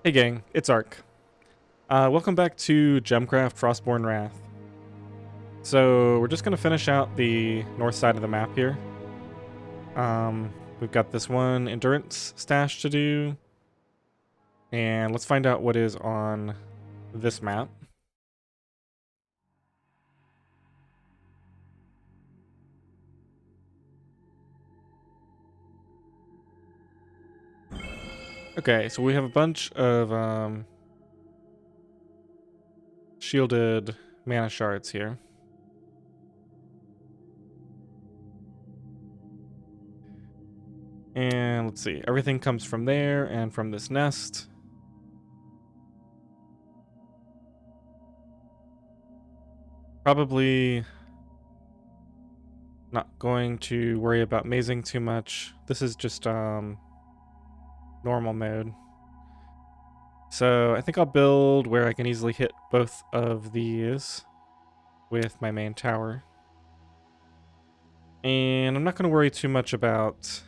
Hey gang, it's Ark. Welcome back to Gemcraft Frostborn Wrath. So we're just going to finish out the north side of the map here. We've got this one endurance stash to do. And let's find out what is on this map. Okay, so we have a bunch of shielded mana shards here. And let's see, everything comes from there and from this nest. Probably not going to worry about mazing too much. This is just normal mode. So I think I'll build where I can easily hit both of these with my main tower. And I'm not going to worry too much about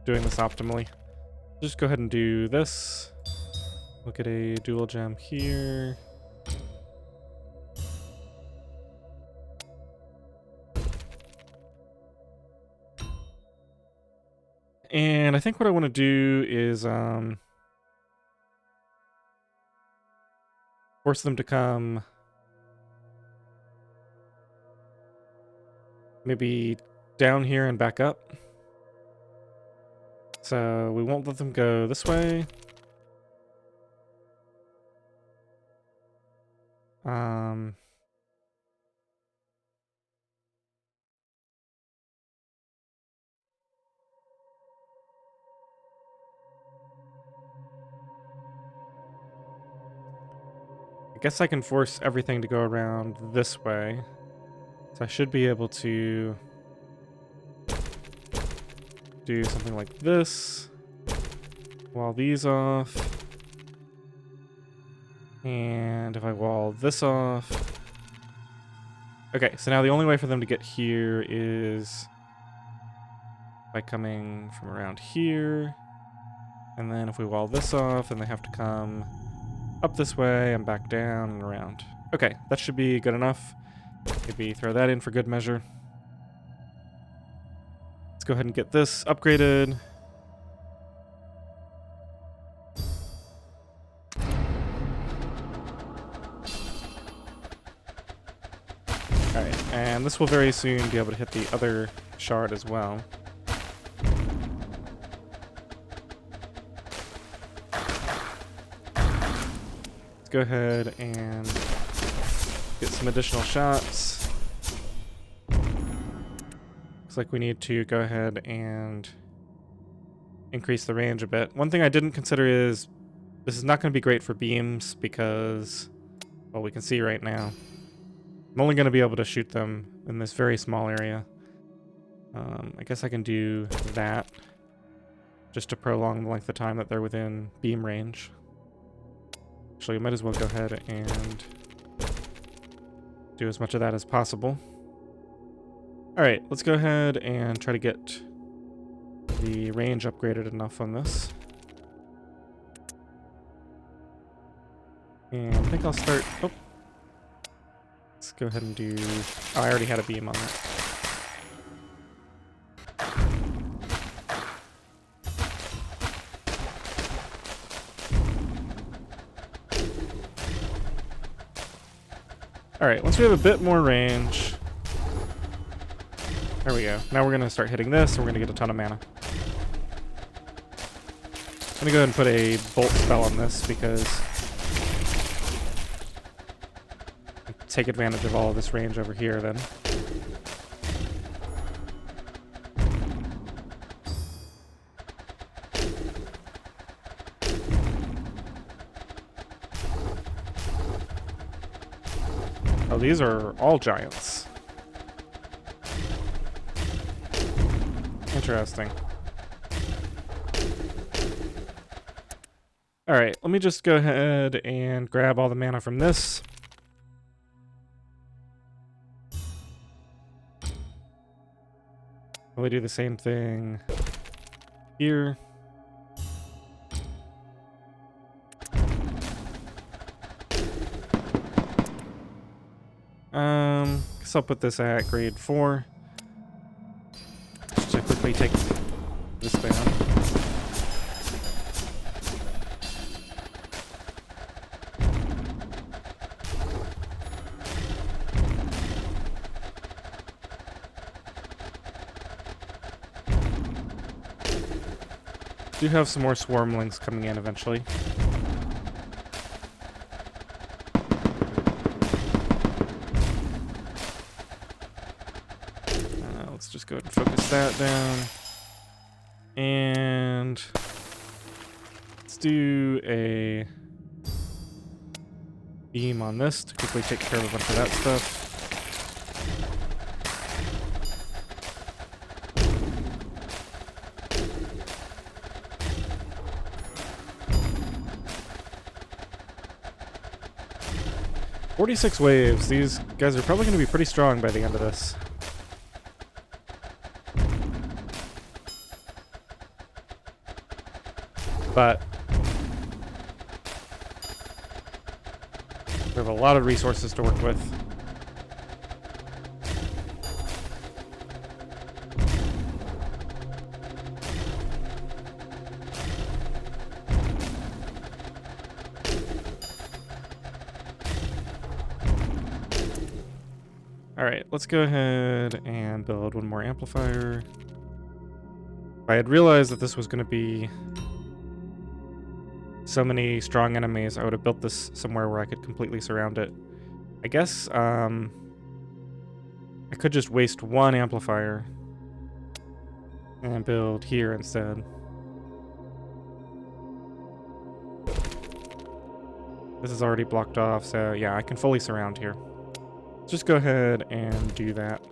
doing this optimally. Just go ahead and do this. Look at a dual gem here. And I think what I want to do is force them to come maybe down here and back up. So we won't let them go this way. I guess I can force everything to go around this way. So I should be able to do something like this. Wall these off. And if I wall this off. Okay, so now the only way for them to get here is by coming from around here. And then if we wall this off, then they have to come up this way and back down and around. Okay, that should be good enough. Maybe throw that in for good measure. Let's go ahead and get this upgraded. Alright, and this will very soon be able to hit the other shard as well. Let's go ahead and get some additional shots. Looks like we need to go ahead and increase the range a bit. One thing I didn't consider is this is not going to be great for beams because, well, we can see right now. I'm only going to be able to shoot them in this very small area. I guess I can do that just to prolong the length of time that they're within beam range. Actually, we might as well go ahead and do as much of that as possible. Alright, let's go ahead and try to get the range upgraded enough on this. And I think I'll start... Oh. Let's go ahead and do... Oh, I already had a beam on that. Alright, once we have a bit more range... There we go. Now we're going to start hitting this, and we're going to get a ton of mana. I'm going to go ahead and put a bolt spell on this, because... take advantage of all of this range over here, then. Oh, these are all giants. Interesting. Alright, let me just go ahead and grab all the mana from this. Probably do the same thing here. Guess I'll put this at grade 4. Just to quickly take this down. Do have some more swarmlings coming in eventually. Let's just go ahead and focus that down. And let's do a beam on this to quickly take care of a bunch of that stuff. "46 waves. These guys are probably going to be pretty strong by the end of this. But we have a lot of resources to work with. Alright, let's go ahead and build one more amplifier. If I had realized that this was going to be so many strong enemies, I would have built this somewhere where I could completely surround it. I guess I could just waste one amplifier and build here instead. This is already blocked off, so yeah, I can fully surround here. Let's just go ahead and do that.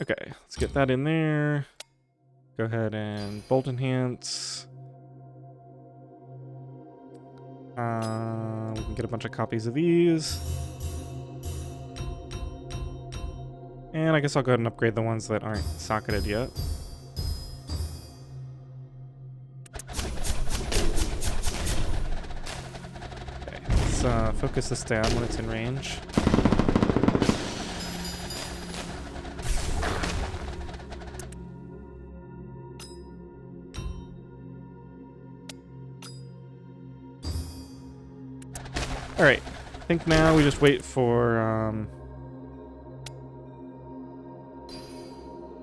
Okay, let's get that in there. Go ahead and bolt enhance. We can get a bunch of copies of these. And I guess I'll go ahead and upgrade the ones that aren't socketed yet. Okay, let's focus this down when it's in range. Alright, I think now we just wait for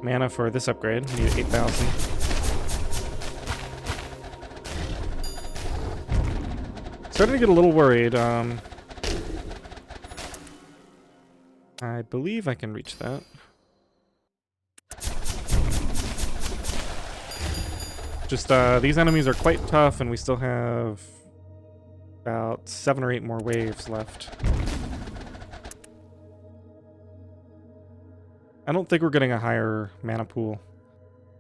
mana for this upgrade. We need 8,000. Starting to get a little worried. I believe I can reach that. Just these enemies are quite tough, and we still have about 7 or 8 more waves left. I don't think we're getting a higher mana pool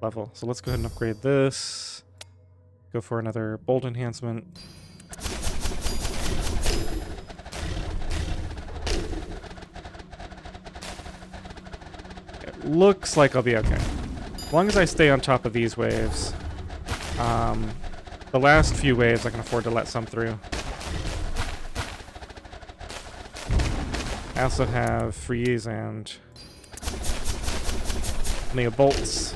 level, so let's go ahead and upgrade this. Go for another bolt enhancement. It looks like I'll be okay. As long as I stay on top of these waves. The last few waves I can afford to let some through. I also have freeze and plenty of bolts.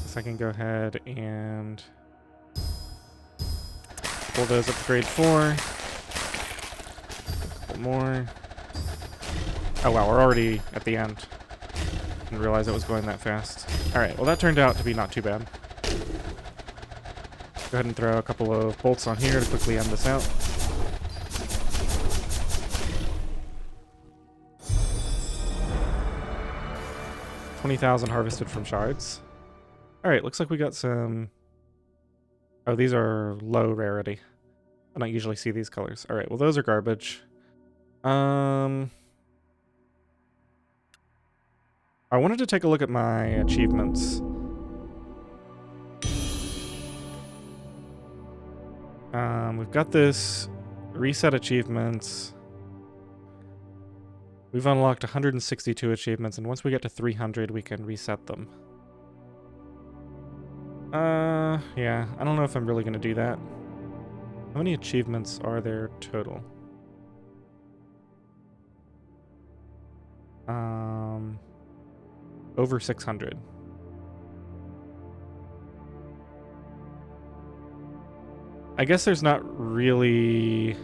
So I can go ahead and pull those up to grade 4. A couple more. Oh wow, we're already at the end. Didn't realize it was going that fast. Alright, well that turned out to be not too bad. Go ahead and throw a couple of bolts on here to quickly end this out. $20,000 harvested from shards. Alright, looks like we got some... Oh, these are low rarity. I don't usually see these colors. Alright, well those are garbage. I wanted to take a look at my achievements. We've got this reset achievements. We've unlocked 162 achievements, and once we get to 300, we can reset them. Yeah, I don't know if I'm really going to do that. How many achievements are there total? Over 600. I guess there's not really...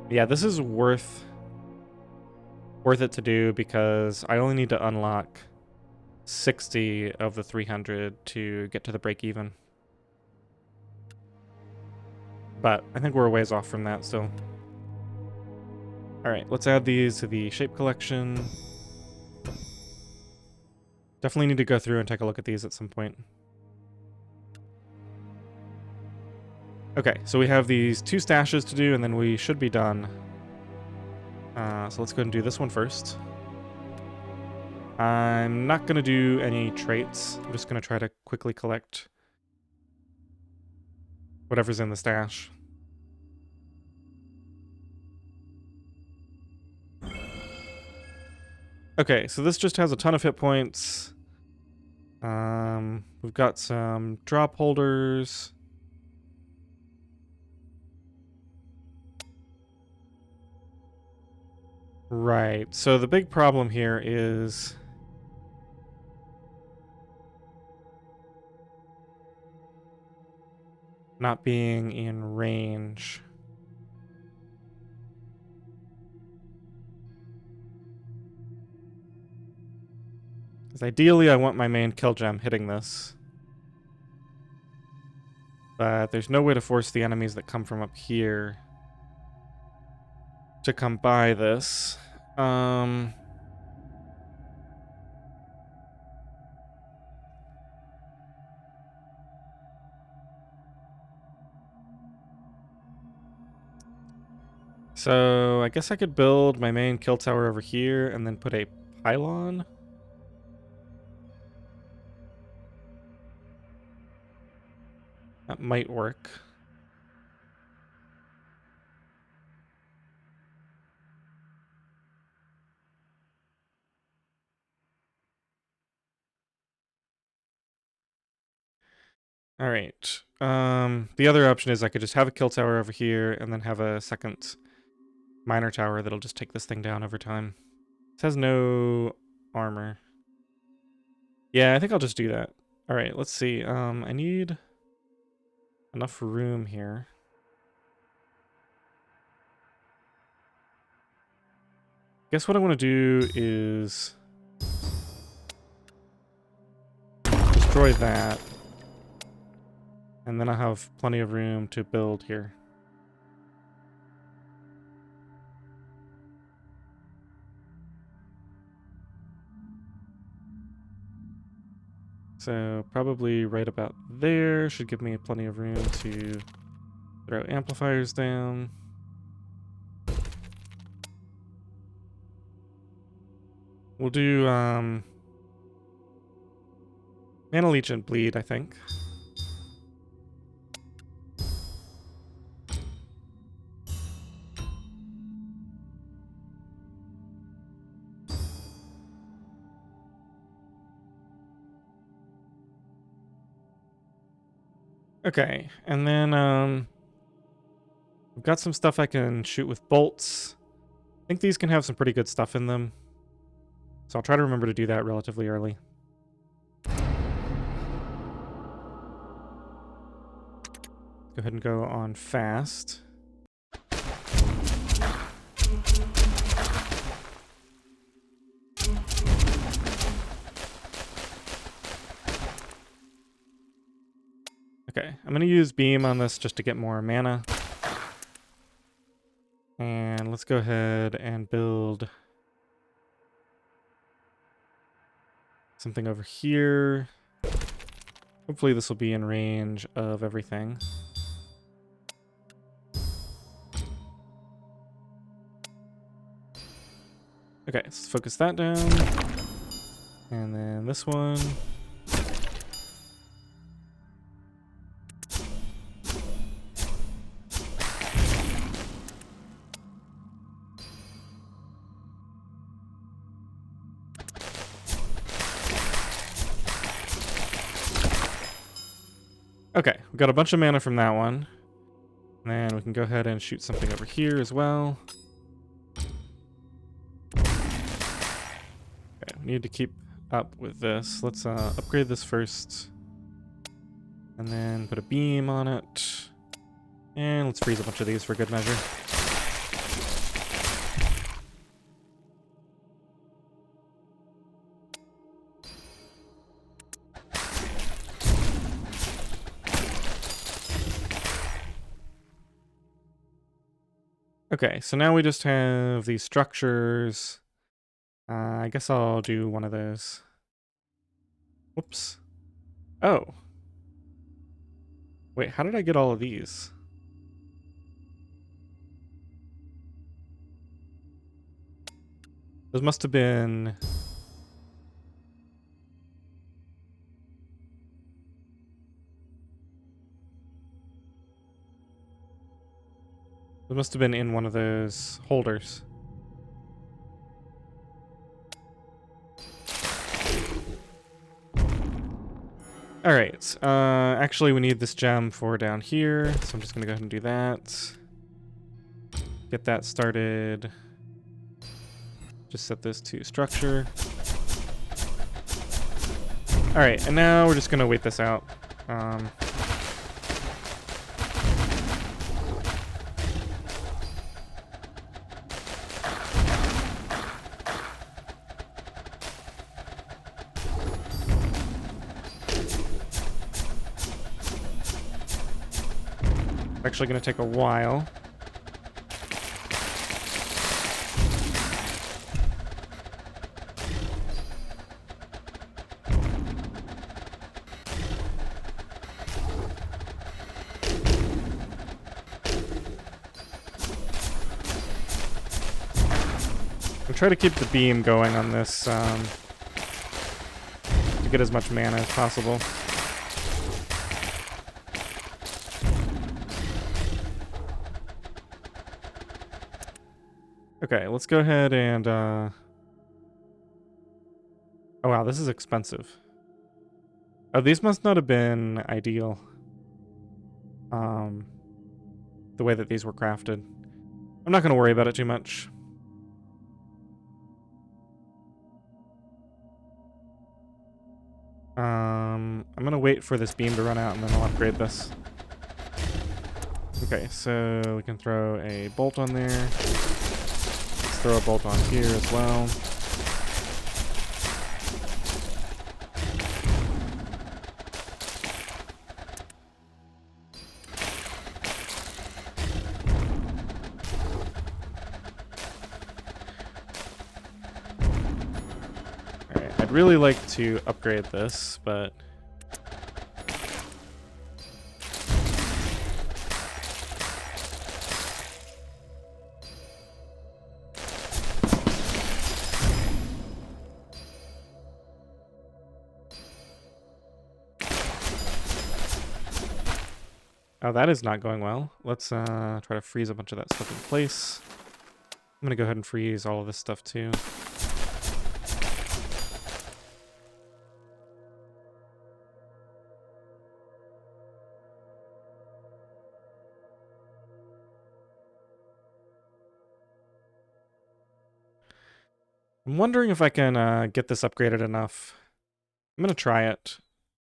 Yeah, this is worth it to do because I only need to unlock 60 of the 300 to get to the break even. But I think we're a ways off from that still. Alright, let's add these to the shape collection. Definitely need to go through and take a look at these at some point. Okay, so we have these 2 stashes to do, and then we should be done. So let's go ahead and do this one first. I'm not going to do any traits. I'm just going to try to quickly collect whatever's in the stash. Okay, so this just has a ton of hit points. We've got some drop holders. Right, so the big problem here is not being in range. Because ideally I want my main kill gem hitting this. But there's no way to force the enemies that come from up here to come by this. So I guess I could build my main kill tower over here and then put a pylon. That might work. All right. The other option is I could just have a kill tower over here and then have a second miner tower that'll just take this thing down over time. This has no armor. Yeah, I think I'll just do that. All right, let's see. I need enough room here. Guess what I want to do is destroy that. And then I'll have plenty of room to build here. So probably right about there should give me plenty of room to throw amplifiers down. We'll do Mana Leech and Bleed, I think. Okay, and then we've got some stuff I can shoot with bolts. I think these can have some pretty good stuff in them. So I'll try to remember to do that relatively early. Go ahead and go on fast. Okay, I'm going to use Beam on this just to get more mana. And let's go ahead and build something over here. Hopefully this will be in range of everything. Okay, let's focus that down. And then this one. Okay, we got a bunch of mana from that one. And then we can go ahead and shoot something over here as well. Okay, we need to keep up with this. Let's upgrade this first. And then put a beam on it. And let's freeze a bunch of these for good measure. Okay, so now we just have these structures. I guess I'll do one of those. Whoops. Oh. Wait, how did I get all of these? Those must have been... Those must have been in one of those holders. Alright, actually we need this gem for down here, so I'm just gonna go ahead and do that. Get that started. Just set this to structure. Alright, and now we're just gonna wait this out. Actually going to take a while. I'll try to keep the beam going on this to get as much mana as possible. Okay, let's go ahead and, oh wow, this is expensive. Oh, these must not have been ideal. The way that these were crafted. I'm not going to worry about it too much. I'm going to wait for this beam to run out and then I'll upgrade this. Okay, so we can throw a bolt on there. Throw a bolt on here as well. Alright, I'd really like to upgrade this, but... Oh, that is not going well. Let's try to freeze a bunch of that stuff in place. I'm gonna go ahead and freeze all of this stuff too. I'm wondering if I can get this upgraded enough. I'm gonna try it.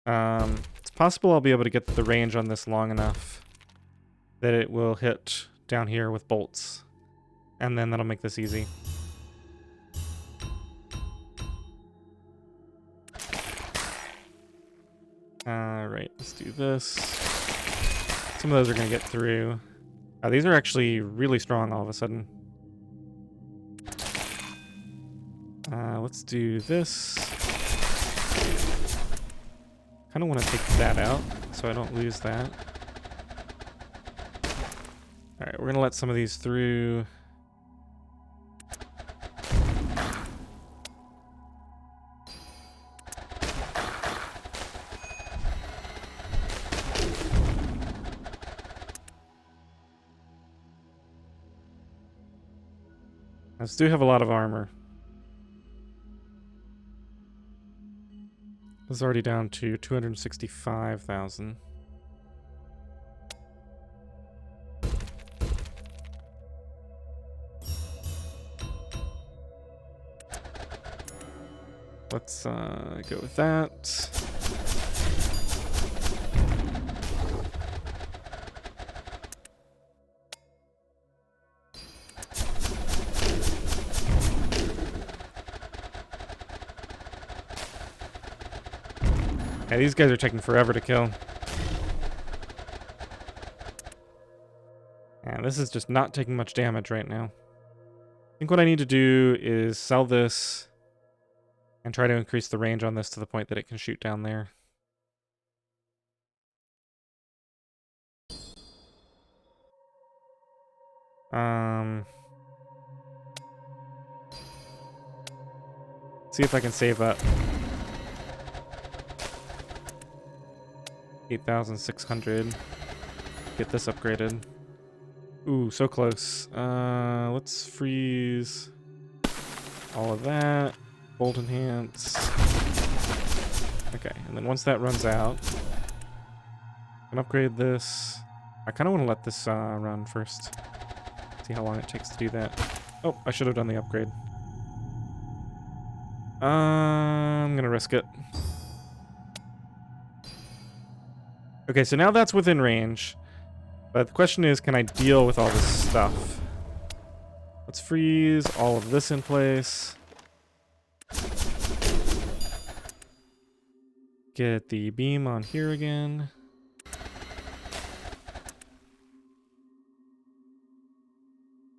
It's possible I'll be able to get the range on this long enough that it will hit down here with bolts. And then that'll make this easy. Alright, let's do this. Some of those are going to get through. These are actually really strong all of a sudden. Let's do this. Kind of want to take that out so I don't lose that. Alright, we're going to let some of these through. I do have a lot of armor. This is already down to 265,000. Let's go with that. Yeah, these guys are taking forever to kill. And this is just not taking much damage right now. I think what I need to do is sell this and try to increase the range on this to the point that it can shoot down there. See if I can save up 8,600. Get this upgraded. Ooh, so close. Let's freeze all of that. Bolt enhance. Okay, and then once that runs out, I can upgrade this. I kind of want to let this run first. See how long it takes to do that. Oh, I should have done the upgrade. I'm gonna risk it. Okay, so now that's within range. But the question is, can I deal with all this stuff? Let's freeze all of this in place. Get the beam on here again.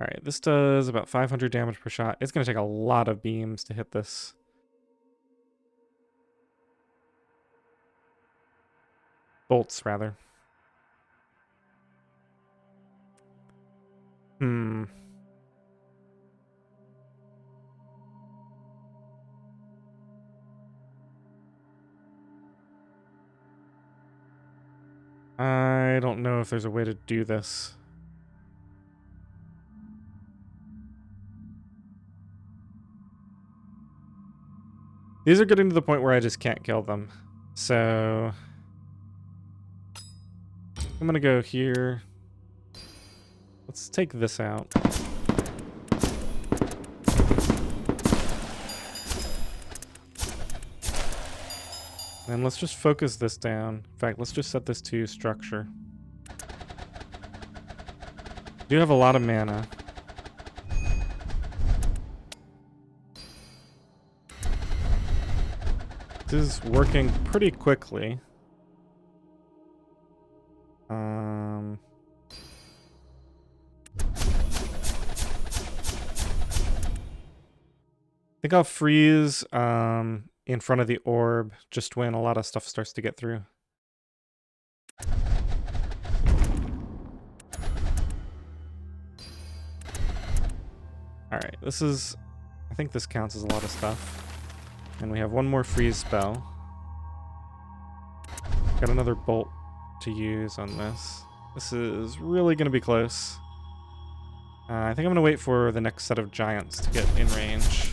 Alright, this does about 500 damage per shot. It's going to take a lot of beams to hit this. Bolts, rather. I don't know if there's a way to do this. These are getting to the point where I just can't kill them. So I'm gonna go here. Let's take this out. And let's just focus this down. In fact, let's just set this to structure. Do have a lot of mana. This is working pretty quickly. I think I'll freeze in front of the orb just when a lot of stuff starts to get through. Alright, this is... I think this counts as a lot of stuff. And we have one more freeze spell. Got another bolt to use on this. This is really going to be close. I think I'm going to wait for the next set of giants to get in range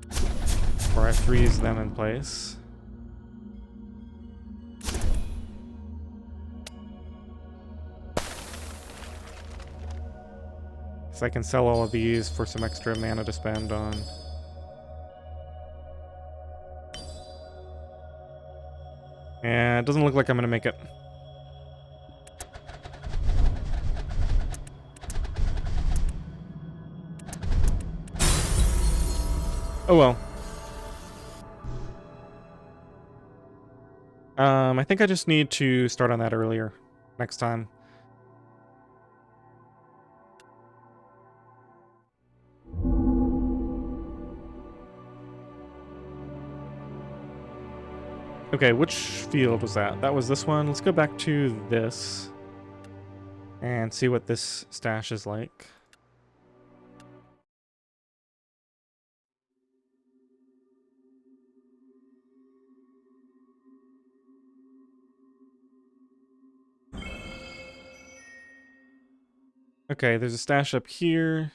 before I freeze them in place. So I can sell all of these for some extra mana to spend on. And it doesn't look like I'm going to make it. Oh well. I think I just need to start on that earlier next time. Okay, which field was that? That was this one. Let's go back to this and see what this stash is like. Okay, there's a stash up here.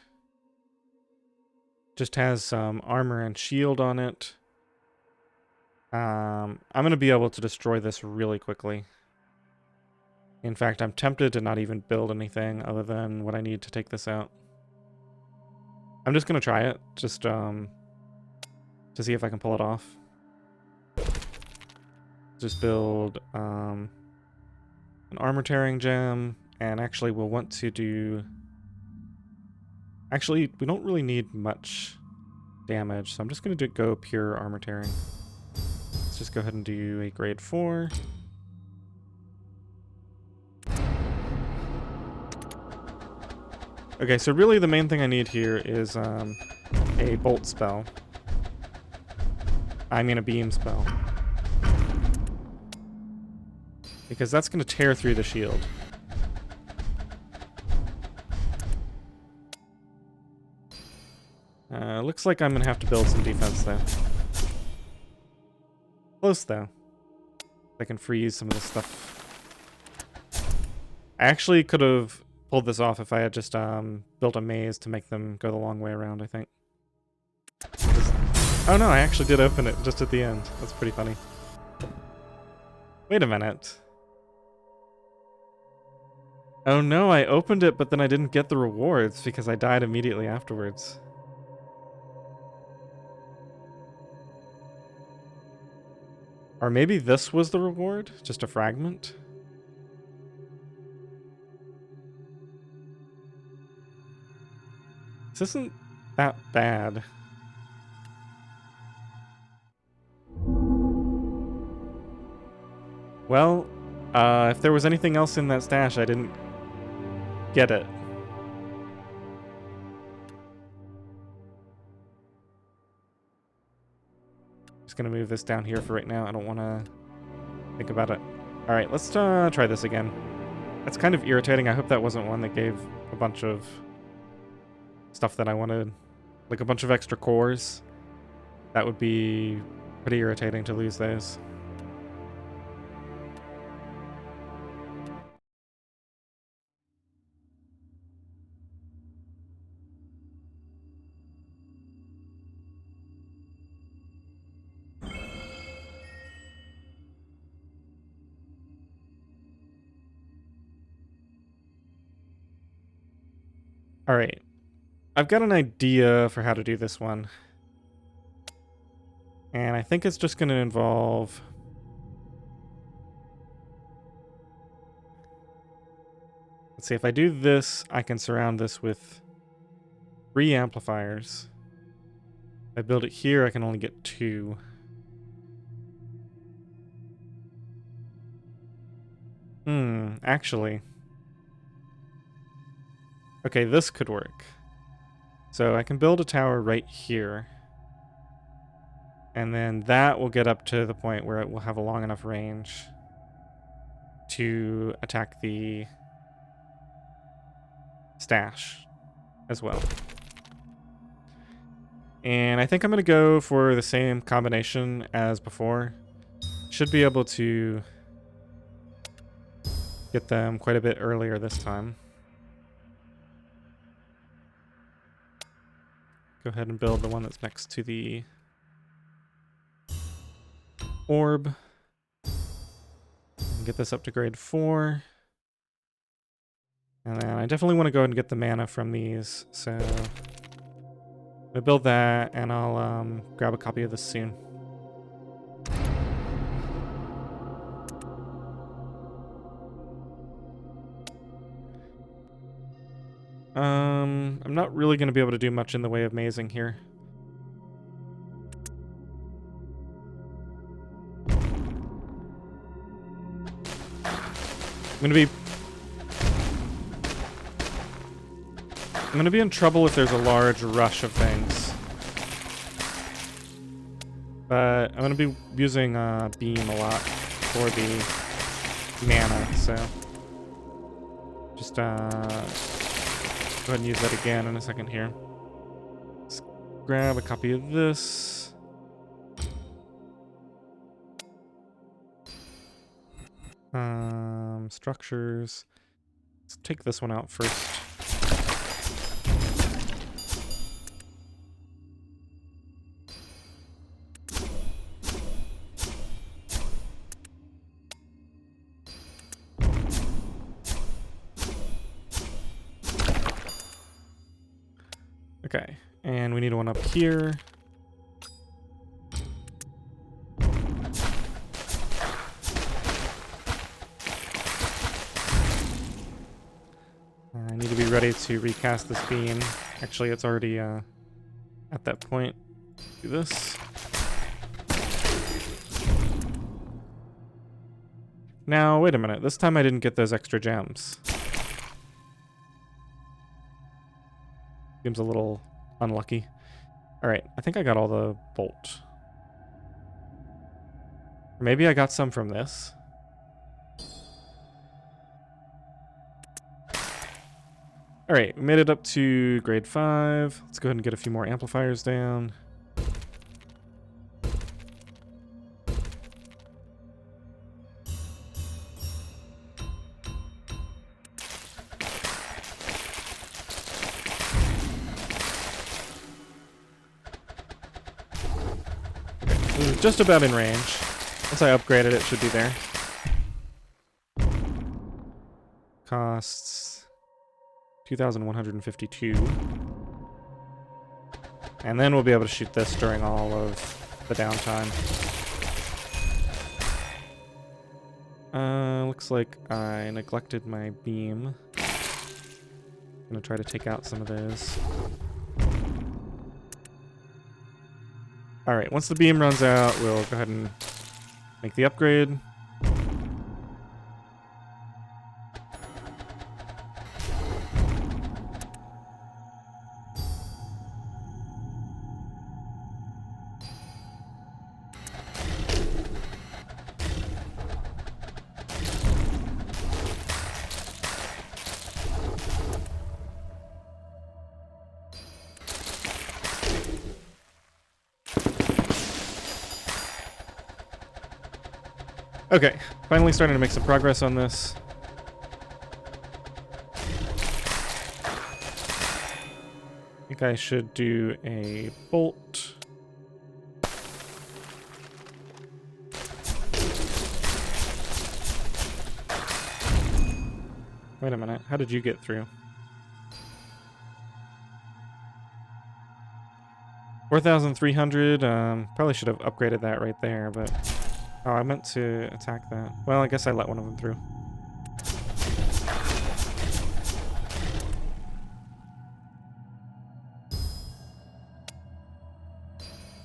Just has some armor and shield on it. I'm going to be able to destroy this really quickly. In fact, I'm tempted to not even build anything other than what I need to take this out. I'm just going to try it, just to see if I can pull it off. Just build an armor tearing gem, and actually we'll want to do... Actually, we don't really need much damage, so I'm just going to go pure armor tearing. Let's just go ahead and do a grade 4. Okay, so really the main thing I need here is a bolt spell. I mean a beam spell. Because that's going to tear through the shield. Looks like I'm going to have to build some defense though. Close though. I can freeze some of this stuff. I actually could have pulled this off if I had just built a maze to make them go the long way around, I think. Oh no, I actually did open it just at the end. That's pretty funny. Wait a minute. Oh no, I opened it, but then I didn't get the rewards because I died immediately afterwards. Or maybe this was the reward? Just a fragment? This isn't that bad. Well, if there was anything else in that stash, I didn't get it. Just gonna move this down here for right now. I don't want to think about it. All right, let's try this again. That's kind of irritating. I hope that wasn't one that gave a bunch of stuff that I wanted. Like a bunch of extra cores. That would be pretty irritating to lose those. All right. I've got an idea for how to do this one. And I think it's just going to involve... Let's see, if I do this, I can surround this with 3 amplifiers. If I build it here, I can only get 2. Actually. Okay, this could work. So I can build a tower right here. And then that will get up to the point where it will have a long enough range to attack the stash as well. And I think I'm going to go for the same combination as before. Should be able to get them quite a bit earlier this time. Go ahead and build the one that's next to the orb. And get this up to grade 4. And then I definitely want to go ahead and get the mana from these. So I'm going to build that, and I'll grab a copy of this soon. I'm not really going to be able to do much in the way of mazing here. I'm going to be in trouble if there's a large rush of things. But I'm going to be using beam a lot for the mana, so just go ahead and use that again in a second here. Let's grab a copy of this. Structures. Let's take this one out first. Okay, and we need one up here. I need to be ready to recast this beam. Actually, it's already at that point. Do this. Now, wait a minute. This time I didn't get those extra gems. Seems a little unlucky. Alright, I think I got all the bolt. Or maybe I got some from this. Alright, we made it up to grade 5. Let's go ahead and get a few more amplifiers down. This is just about in range. Once I upgrade it, it should be there. Costs 2,152. And then we'll be able to shoot this during all of the downtime. Looks like I neglected my beam. I'm gonna try to take out some of those. Alright, once the beam runs out, we'll go ahead and make the upgrade. Okay, finally starting to make some progress on this. I think I should do a bolt. Wait a minute, how did you get through? 4,300, probably should have upgraded that right there, but... Oh, I meant to attack that. Well, I guess I let one of them through.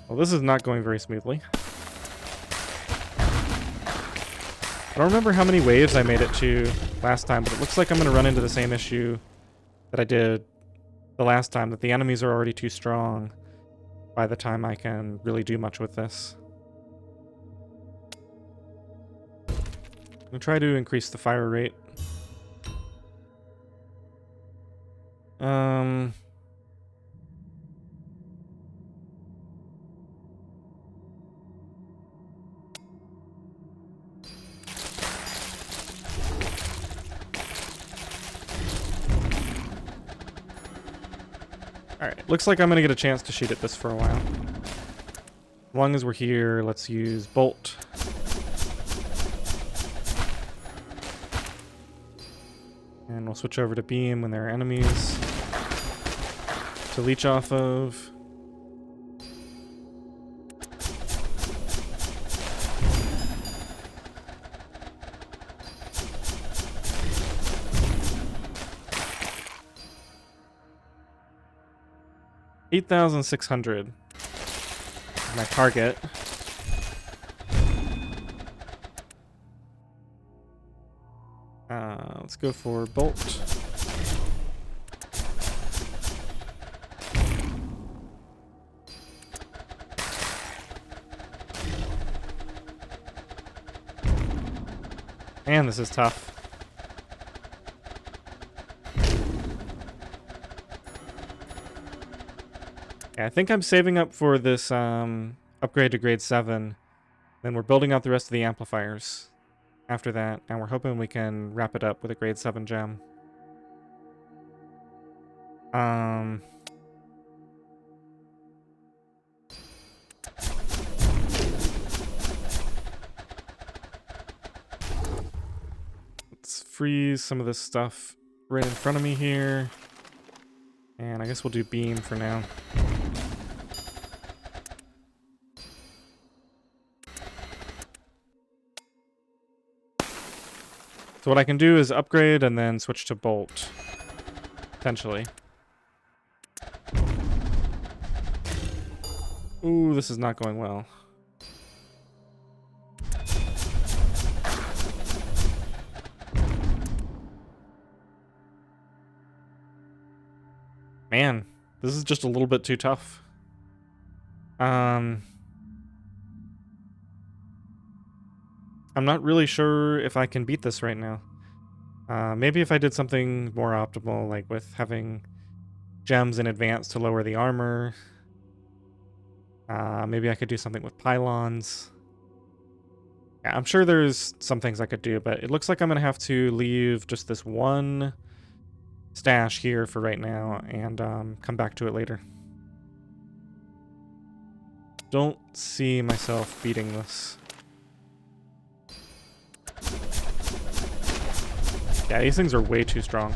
Well, this is not going very smoothly. I don't remember how many waves I made it to last time, but it looks like I'm going to run into the same issue that I did the last time, that the enemies are already too strong by the time I can really do much with this. I'm gonna try to increase the fire rate. Alright, looks like I'm gonna get a chance to shoot at this for a while. As long as we're here, let's use bolt. And we'll switch over to beam when there are enemies to leech off of. $8,600. My target. Let's go for bolt. Man, this is tough. Yeah, I think I'm saving up for this upgrade to grade 7. Then we're building out the rest of the amplifiers after that, and we're hoping we can wrap it up with a grade 7 gem. Let's freeze some of this stuff right in front of me here. And I guess we'll do beam for now. So what I can do is upgrade and then switch to bolt, potentially. Ooh, this is not going well. Man, this is just a little bit too tough. I'm not really sure if I can beat this right now. Maybe if I did something more optimal, like with having gems in advance to lower the armor. Maybe I could do something with pylons. Yeah, I'm sure there's some things I could do, but it looks like I'm going to have to leave just this one stash here for right now and come back to it later. Don't see myself beating this. Yeah, these things are way too strong.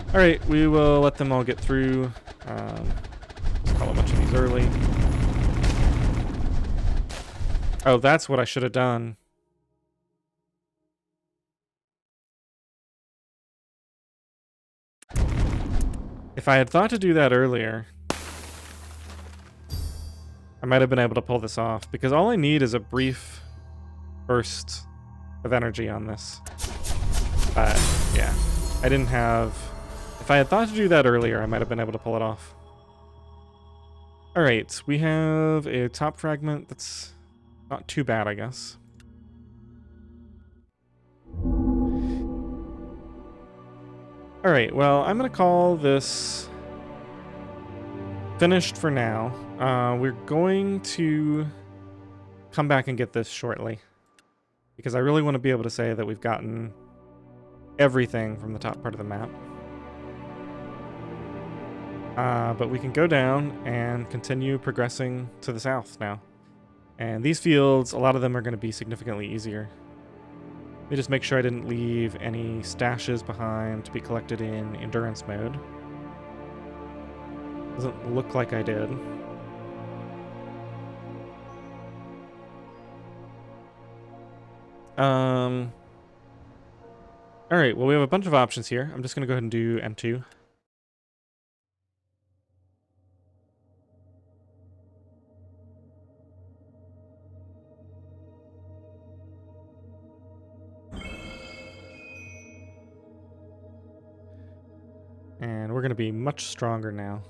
Alright, we will let them all get through. Let's call a bunch of these early. Oh, that's what I should have done. If I had thought to do that earlier, I might have been able to pull this off, because all I need is a brief burst of energy on this. But, yeah, I didn't have... If I had thought to do that earlier, I might have been able to pull it off. Alright, we have a top fragment that's not too bad, I guess. Alright, well, I'm going to call this finished for now. We're going to come back and get this shortly, because I really want to be able to say that we've gotten everything from the top part of the map. But we can go down and continue progressing to the south now. And these fields, a lot of them are going to be significantly easier. Let me just make sure I didn't leave any stashes behind to be collected in endurance mode. Doesn't look like I did. Alright, well, we have a bunch of options here. I'm just going to go ahead and do M2. And we're going to be much stronger now.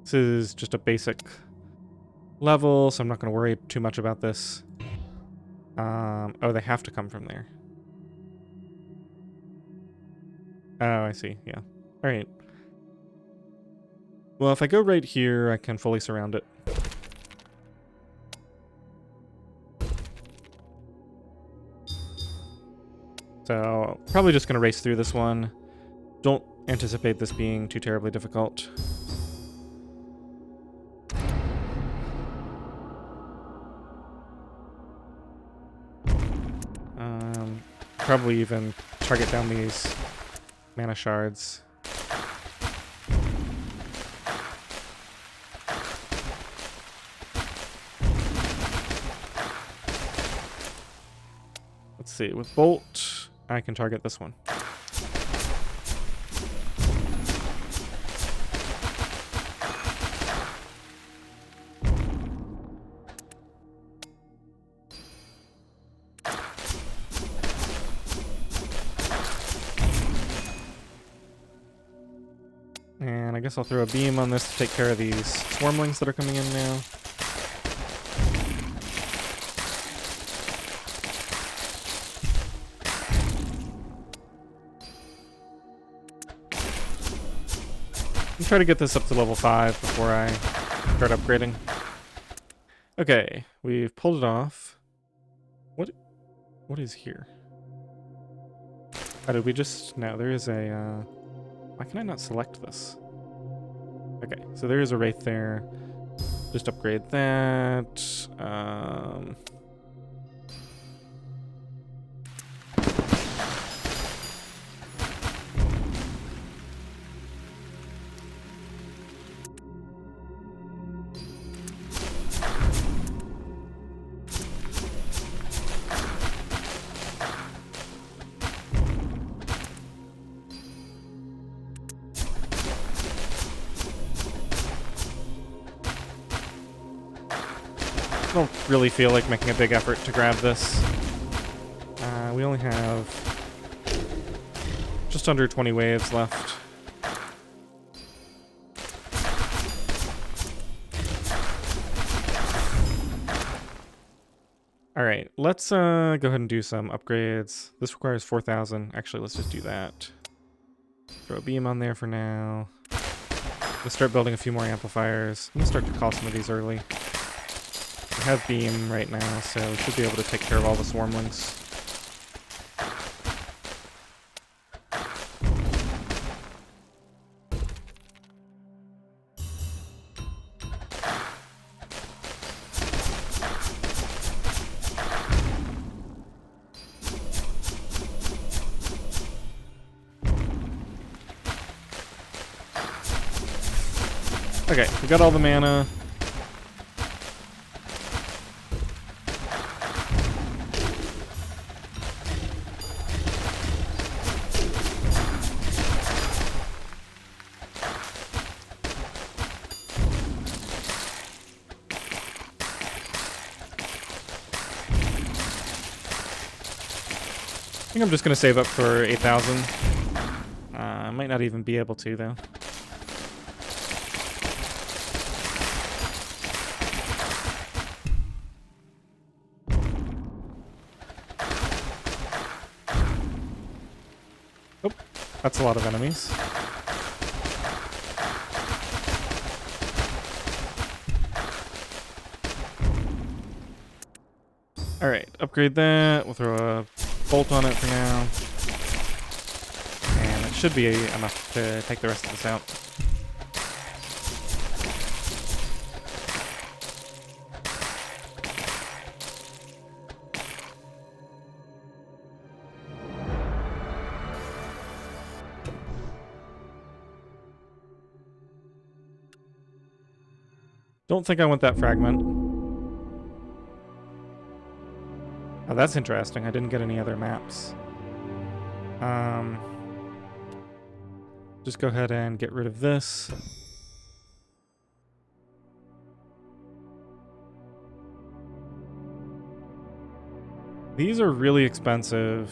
This is just a basic level, so I'm not going to worry too much about this. Oh, they have to come from there. Oh, I see, yeah. Alright. Well, if I go right here, I can fully surround it. So, probably just going to race through this one. Don't anticipate this being too terribly difficult. Probably even target down these mana shards. Let's see, with Bolt, I can target this one. And I guess I'll throw a beam on this to take care of these swarmlings that are coming in now. And try to get this up to level 5 before I start upgrading. Okay, we've pulled it off. What is here? Oh, did we just... No, there is a... Why can I not select this? Okay, so there is a Wraith there. Just upgrade that. I don't really feel like making a big effort to grab this. We only have just under 20 waves left. Alright, let's go ahead and do some upgrades. This requires 4,000. Actually, let's just do that. Throw a beam on there for now. Let's start building a few more amplifiers. I'm going to start to call some of these early. We have beam right now, so we should be able to take care of all the swarmlings. Okay, we got all the mana. I think I'm just going to save up for 8,000. I might not even be able to, though. Oh, that's a lot of enemies. Alright, upgrade that. We'll throw a bolt on it for now. And it should be enough to take the rest of this out. Don't think I want that fragment. Oh, that's interesting. I didn't get any other maps. Just go ahead and get rid of this. These are really expensive.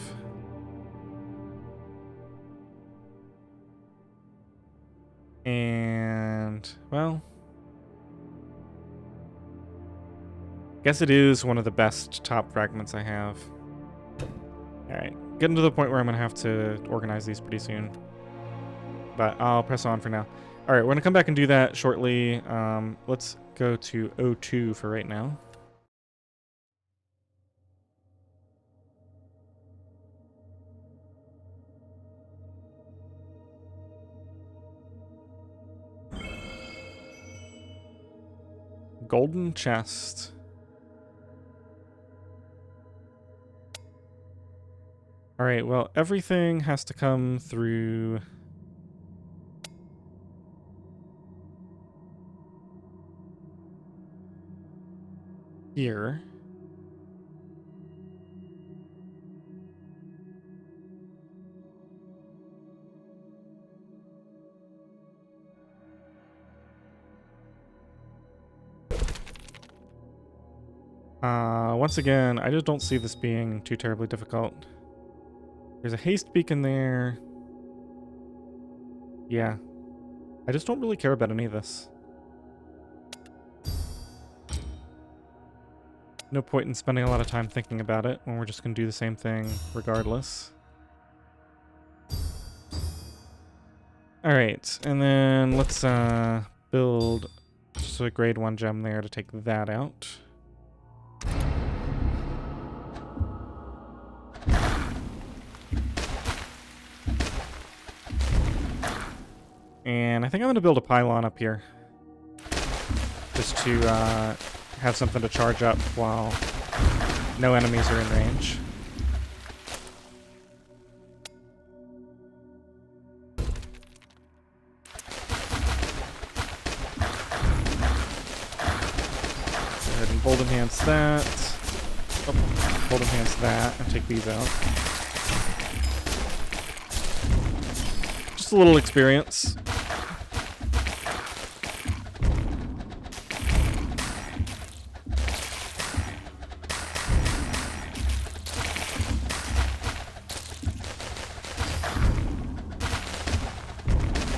And, well, guess it is one of the best top fragments I have. Alright, getting to the point where I'm going to have to organize these pretty soon. But I'll press on for now. Alright, we're going to come back and do that shortly. Let's go to O2 for right now. Golden chest. Alright, well, everything has to come through here. Once again, I just don't see this being too terribly difficult. There's a haste beacon there. Yeah. I just don't really care about any of this. No point in spending a lot of time thinking about it when we're just going to do the same thing regardless. Alright, and then let's build just a grade 1 gem there to take that out. And I think I'm going to build a pylon up here. Just to have something to charge up while no enemies are in range. Go ahead and bolt enhance that. Oh, bolt enhance that and take these out. Just a little experience.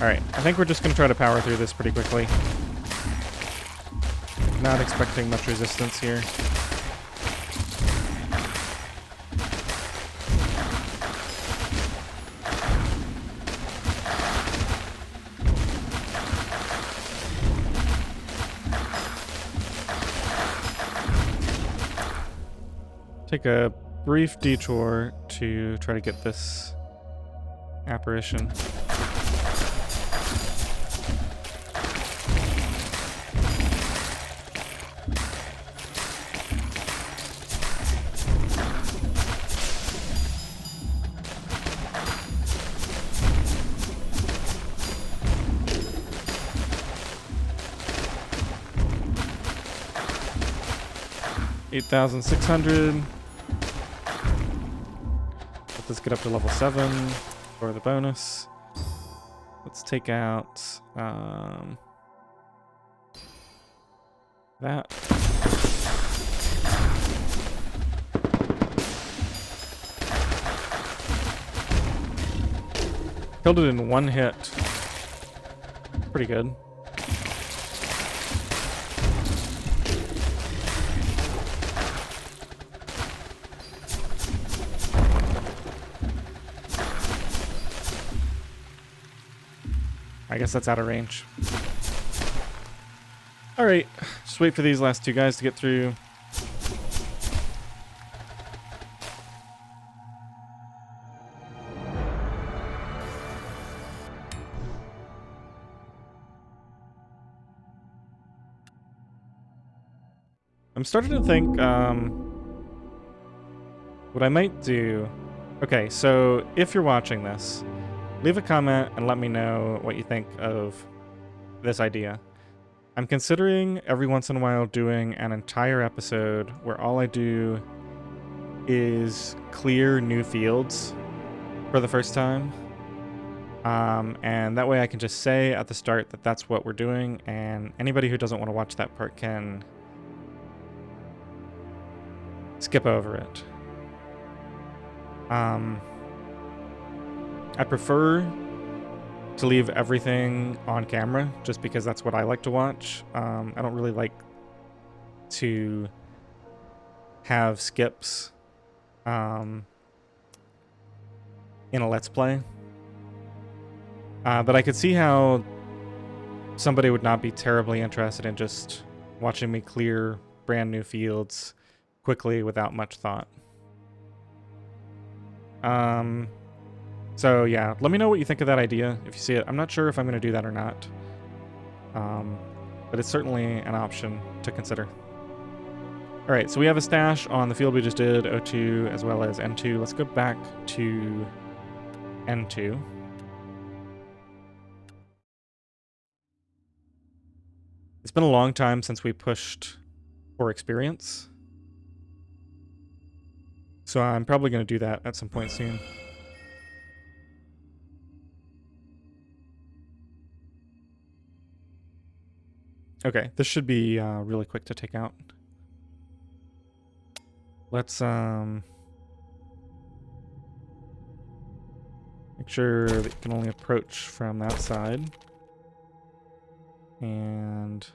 Alright, I think we're just going to try to power through this pretty quickly. Not expecting much resistance here. Take a brief detour to try to get this apparition. $8,600. Let this get up to level 7 for the bonus. Let's take out that. Killed it in one hit. Pretty good. I guess that's out of range. Alright, just wait for these last two guys to get through. I'm starting to think, what I might do... Okay, so if you're watching this, leave a comment and let me know what you think of this idea. I'm considering every once in a while doing an entire episode where all I do is clear new fields for the first time. And that way I can just say at the start that that's what we're doing, and anybody who doesn't want to watch that part can skip over it. I prefer to leave everything on camera just because that's what I like to watch. I don't really like to have skips in a Let's Play. But I could see how somebody would not be terribly interested in just watching me clear brand new fields quickly without much thought. So yeah, let me know what you think of that idea if you see it. I'm not sure if I'm going to do that or not. But it's certainly an option to consider. Alright, so we have a stash on the field we just did, O2 as well as N2. Let's go back to N2. It's been a long time since we pushed for experience. So I'm probably going to do that at some point soon. Okay, this should be really quick to take out. Let's make sure that you can only approach from that side. And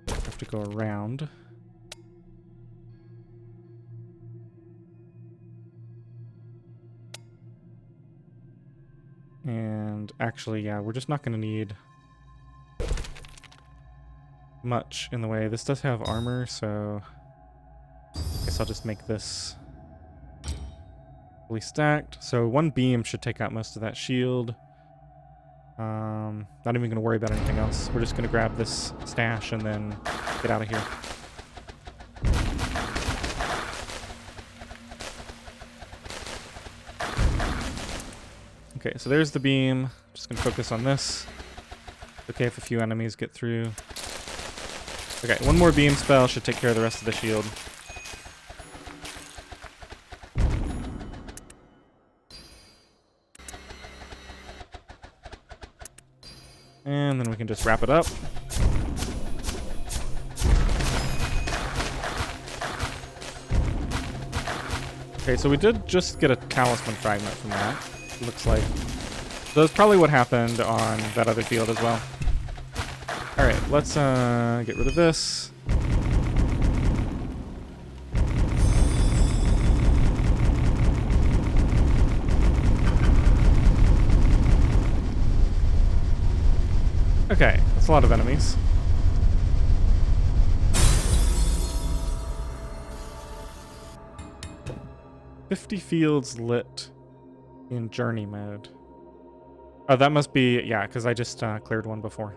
have to go around. And actually, yeah, we're just not going to need much in the way. This does have armor, so I guess I'll just make this fully stacked. So one beam should take out most of that shield. Not even going to worry about anything else. We're just going to grab this stash and then get out of here. Okay, so there's the beam. Just gonna focus on this. Okay, if a few enemies get through. Okay, one more beam spell should take care of the rest of the shield. And then we can just wrap it up. Okay, so we did just get a talisman fragment from that. looks like. So that's probably what happened on that other field as well. Alright, let's get rid of this. Okay, that's a lot of enemies. "50 fields lit in journey mode." Oh, that must be, yeah, because I just cleared one before.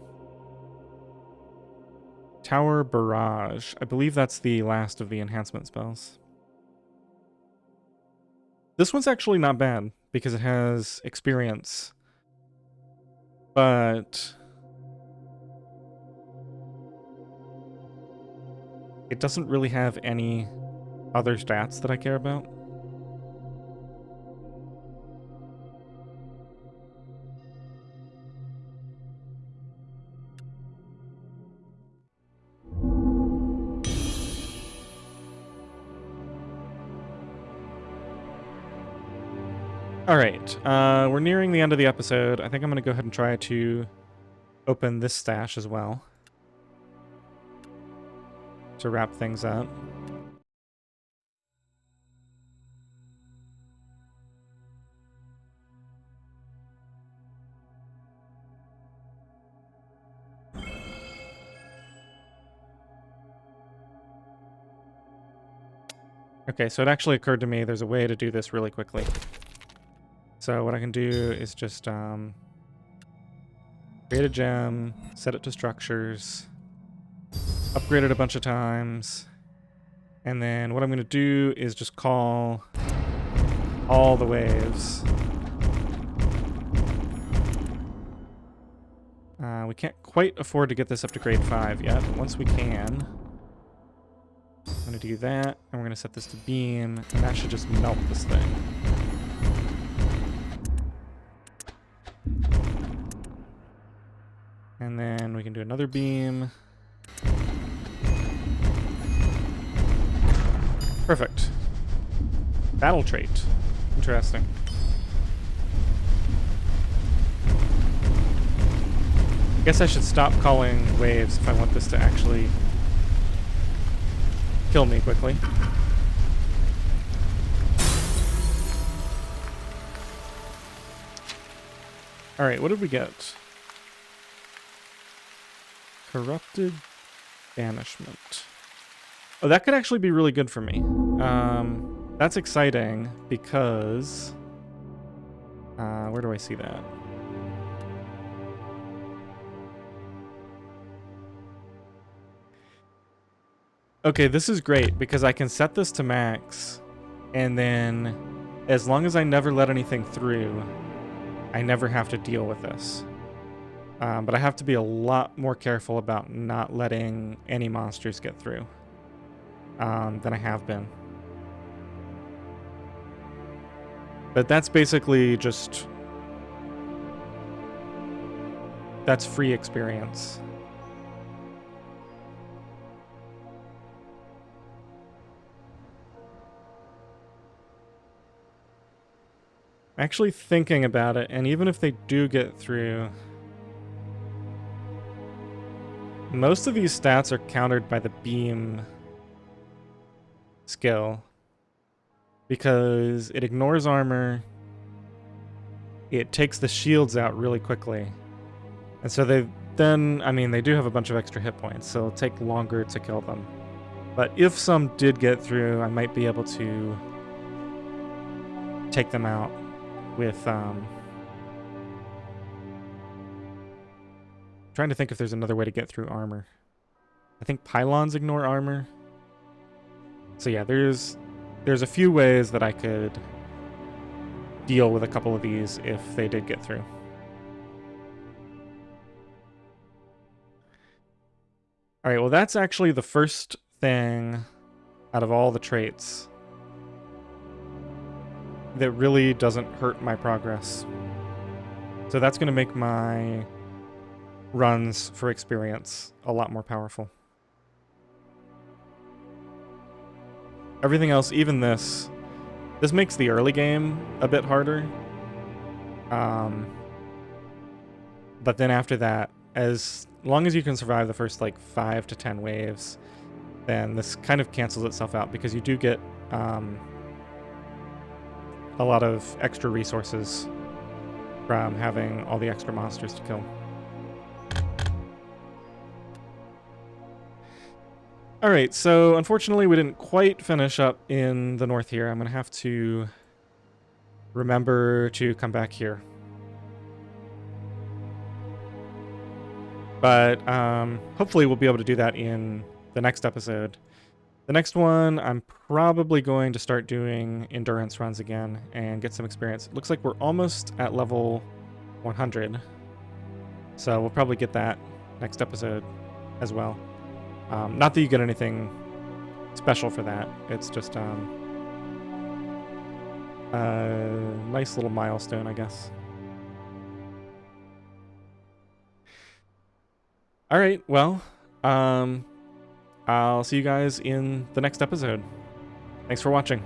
Tower Barrage. I believe that's the last of the enhancement spells. This one's actually not bad because it has experience. But it doesn't really have any other stats that I care about. Alright, we're nearing the end of the episode. I think I'm going to go ahead and try to open this stash as well to wrap things up. Okay, so it actually occurred to me there's a way to do this really quickly. So what I can do is just create a gem, set it to structures, upgrade it a bunch of times, and then what I'm going to do is just call all the waves. We can't quite afford to get this up to grade 5 yet, but once we can, I'm going to do that, and we're going to set this to beam, and that should just melt this thing. And then we can do another beam. Perfect. Battle trait. Interesting. I guess I should stop calling waves if I want this to actually kill me quickly. Alright, what did we get? Corrupted Banishment. Oh, that could actually be really good for me. That's exciting because... where do I see that? Okay, this is great because I can set this to max, and then as long as I never let anything through, I never have to deal with this. But I have to be a lot more careful about not letting any monsters get through than I have been. But that's basically just... that's free experience. Actually thinking about it, and even if they do get through... most of these stats are countered by the beam skill because it ignores armor, it takes the shields out really quickly, and so they then, I mean, they do have a bunch of extra hit points, so it'll take longer to kill them. But if some did get through, I might be able to take them out with trying to think if there's another way to get through armor. I think pylons ignore armor. So yeah, there's a few ways that I could deal with a couple of these if they did get through. Alright, well that's actually the first thing out of all the traits that really doesn't hurt my progress. So that's going to make my runs for experience a lot more powerful. Everything else, even this makes the early game a bit harder But then after that, as long as you can survive the first like 5 to 10 waves, then this kind of cancels itself out because you do get a lot of extra resources from having all the extra monsters to kill. Alright, so unfortunately we didn't quite finish up in the north here. I'm going to have to remember to come back here. But hopefully we'll be able to do that in the next episode. The next one, I'm probably going to start doing endurance runs again and get some experience. It looks like we're almost at level 100. So we'll probably get that next episode as well. Not that you get anything special for that. It's just a nice little milestone, I guess. All right, well, I'll see you guys in the next episode. Thanks for watching.